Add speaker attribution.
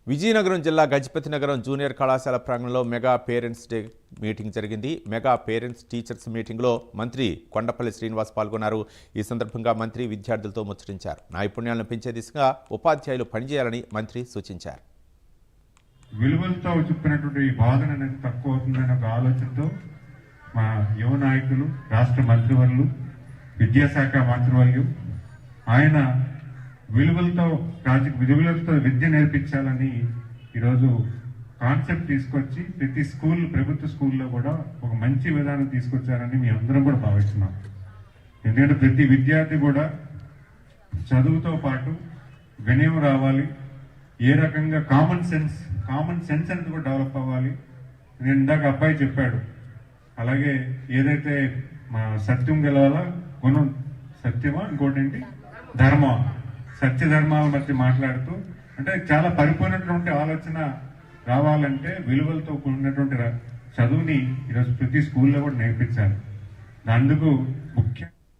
Speaker 1: విజయనగరం జిల్లా గజపతి నగరం జూనియర్ కళాశాల ప్రాంగణంలో మెగా పేరెంట్స్ డే మీటింగ్ జరిగింది. మెగా పేరెంట్స్ టీచర్స్ మీటింగ్లో మంత్రి కొండపల్లి శ్రీనివాస్ పాల్గొన్నారు. ఈ సందర్భంగా మంత్రి విద్యార్థులతో ముచ్చటించారు. నైపుణ్యాలను పెంచే దిశగా ఉపాధ్యాయులు పనిచేయాలని మంత్రి సూచించారు.
Speaker 2: విలువలతో చెప్పినటువంటి బాధన అనేది తక్కువ అవుతుందనే ఒక ఆలోచనతో మా యువ నాయకులు, రాష్ట్ర మంత్రివర్యులు, విద్యాశాఖ మంత్రివర్యులు ఆయన విలువలతో విద్య నేర్పించాలని ఈరోజు కాన్సెప్ట్ తీసుకొచ్చి ప్రతి స్కూల్, ప్రభుత్వ స్కూల్లో కూడా ఒక మంచి విధానం తీసుకొచ్చారని మీ అందరం కూడా భావిస్తున్నాం. ఎందుకంటే ప్రతి విద్యార్థి కూడా చదువుతో పాటు వినయం రావాలి, ఏ రకంగా కామన్ సెన్స్ అనేది కూడా డెవలప్ అవ్వాలి. నేను ఇందాక అబ్బాయి చెప్పాడు, అలాగే ఏదైతే మా సత్యం గెలవాలా, గుణం సత్యమా, ఇంకోటి ఏంటి ధర్మమా, సత్యధర్మాల మధ్య మాట్లాడుతూ అంటే చాలా పరిపూర్ణటువంటి ఆలోచన రావాలంటే విలువలతో కూడినటువంటి చదువుని ఈరోజు ప్రతి స్కూల్లో కూడా నేర్పించాలి. అందుకు ముఖ్య